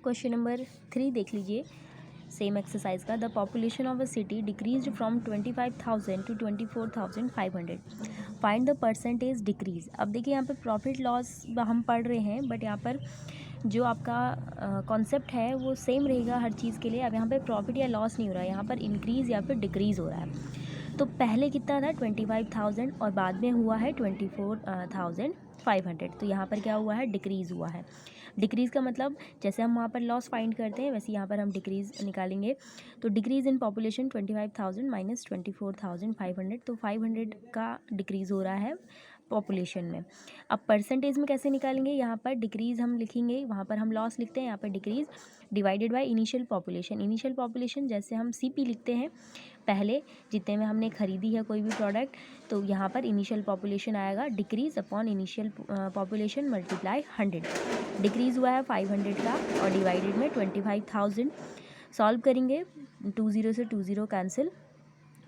Question number 3 देख लीजिए same exercise का। The population of a city decrease from 25,000 to 24,500, find the percentage decrease. अब देखिए यहाँ पर प्रॉफिट लॉस हम पढ़ रहे हैं, बट यहाँ पर जो आपका कॉन्सेप्ट है वो सेम रहेगा हर चीज़ के लिए। अब यहाँ पे प्रॉफिट या लॉस नहीं हो रहा है, यहाँ पर इंक्रीज़ या फिर डिक्रीज़ हो रहा है। तो पहले कितना था 25,000 और बाद में हुआ है 24,500, तो यहाँ पर क्या हुआ है, डिक्रीज़ हुआ है। डिक्रीज़ का मतलब जैसे हम वहाँ पर लॉस फाइंड करते हैं वैसे यहाँ पर हम डिक्रीज़ निकालेंगे। तो डिक्रीज़ इन पॉपुलेशन 25,000 माइनस 24,500, तो 500 का डिक्रीज़ हो रहा है पॉपुलेशन में। अब परसेंटेज में कैसे निकालेंगे, यहाँ पर डिक्रीज़ हम लिखेंगे, वहाँ पर हम लॉस लिखते हैं, यहाँ पर decrease divided by initial population. Initial population जैसे हम सीपी लिखते हैं, पहले जितने में हमने खरीदी है कोई भी प्रोडक्ट, तो यहाँ पर इनिशियल पॉपुलेशन आएगा decrease upon initial population multiply 100। Decrease हुआ है 500 का और डिवाइडेड में 25,000। सॉल्व करेंगे, 20 से 20 कैंसिल,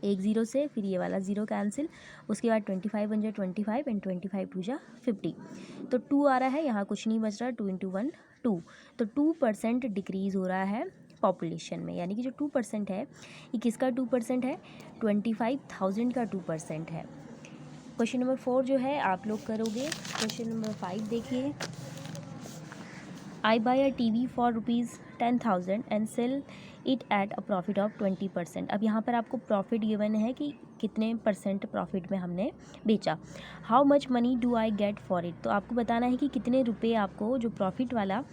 10 से फिर ये वाला 0 कैंसिल, उसके बाद 25 बन जाए 25 एंड 25 टू जा 50, तो 2 आ रहा है, यहाँ कुछ नहीं बच रहा, 2 इंटू 1 2, तो 2% डिक्रीज़ हो रहा है पॉपुलेशन में। यानी कि जो 2% है ये किसका 2% है, 25,000 का 2% है। क्वेश्चन नंबर 4 जो है आप लोग करोगे। क्वेश्चन नंबर 5 देखिए, I buy a TV for ₹10,000 and sell it at a profit of 20%। अब यहाँ पर आपको प्रॉफिट गिवन है कि कितने परसेंट प्रॉफिट में हमने बेचा। How much money do I get for it, तो आपको बताना है कि कितने रुपए आपको जो प्रॉफिट वाला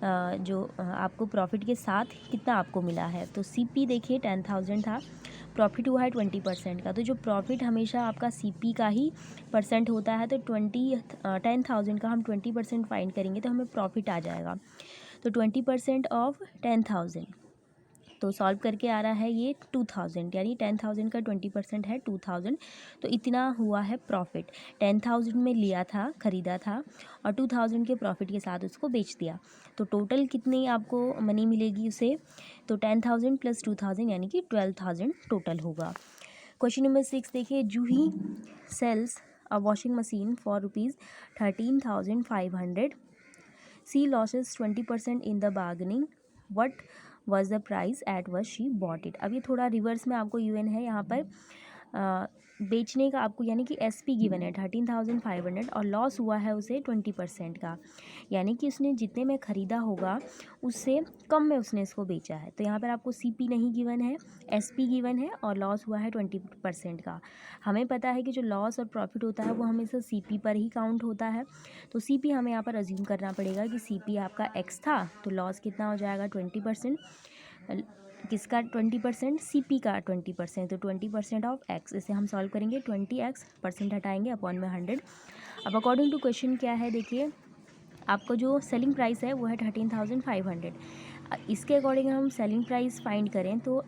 आपको प्रॉफिट के साथ कितना आपको मिला है। तो CP देखिए 10,000 था, प्रॉफिट हुआ है 20% का, तो जो प्रॉफिट हमेशा आपका CP का ही परसेंट होता है, तो 10,000 का हम 20% फाइंड करेंगे तो हमें प्रॉफिट आ जाएगा। तो 20% ऑफ 10,000, तो सॉल्व करके आ रहा है ये 2,000, यानी 10,000 का 20% है 2,000, तो इतना हुआ है प्रॉफिट। 10,000 में लिया था, ख़रीदा था, और 2,000 के प्रॉफिट के साथ उसको बेच दिया, तो टोटल कितनी आपको मनी मिलेगी उसे, तो 10,000 प्लस 2,000 यानी कि 12,000 टोटल होगा। क्वेश्चन नंबर 6 देखिए, Juhi sells a washing machine for ₹13,500, she loses 20% in the bargaining, what was the price at was she bought it. अब ये थोड़ा रिवर्स में आपको यूएन है, यहाँ पर बेचने का आपको यानी कि SP गिवन है 13,500 और लॉस हुआ है उसे 20% का, यानी कि उसने जितने में ख़रीदा होगा उससे कम में उसने इसको बेचा है। तो यहाँ पर आपको CP नहीं गिवन है, SP गिवन है और लॉस हुआ है 20% का। हमें पता है कि जो लॉस और प्रॉफिट होता है वो हमेशा CP पर ही काउंट होता है, तो CP हमें यहाँ पर अज्यूम करना पड़ेगा कि CP आपका X था, तो लॉस कितना हो जाएगा 20%, किसका 20%, CP का 20%, तो 20% ऑफ X, इसे हम सॉल्व करेंगे, 20X परसेंट हटाएंगे अपॉन में 100। अब अकॉर्डिंग टू क्वेश्चन क्या है देखिए, आपको जो सेलिंग प्राइस है वो है 13,500। इसके अकॉर्डिंग हम सेलिंग प्राइस फाइंड करें तो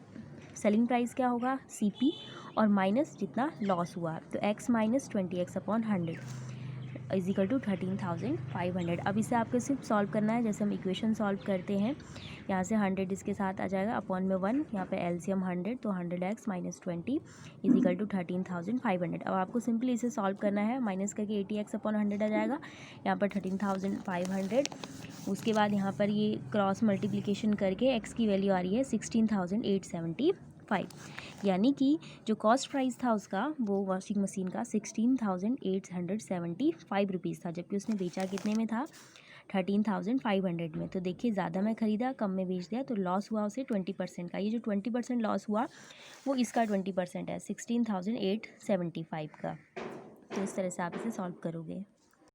सेलिंग प्राइस क्या होगा, CP और माइनस जितना लॉस हुआ, तो X minus 20X upon 100 is equal to 13,500। अब इसे आपको सिर्फ सॉल्व करना है, जैसे हम इक्वेशन सॉल्व करते हैं, यहाँ से 100 इसके साथ आ जाएगा अपॉन में 1, यहाँ पे LCM 100, तो 100x minus 20 is equal to 13,500। अब आपको सिंपली इसे सॉल्व करना है, माइनस करके 80x अपॉन 100 आ जाएगा, यहाँ पर 13,500, उसके बाद यहाँ पर ये क्रॉस मल्टीप्लिकेशन करके x की वैल्यू आ रही है 16,875, यानी कि जो कॉस्ट प्राइस था उसका वो वॉशिंग मशीन का 16,875 रुपीज़ था, जबकि उसने बेचा कितने में था 13,500 में। तो देखिए ज़्यादा में ख़रीदा कम में बेच दिया, तो लॉस हुआ उसे 20% का। ये जो 20% लॉस हुआ वो इसका 20% है 16,875 का। तो इस तरह से आप इसे सॉल्व करोगे।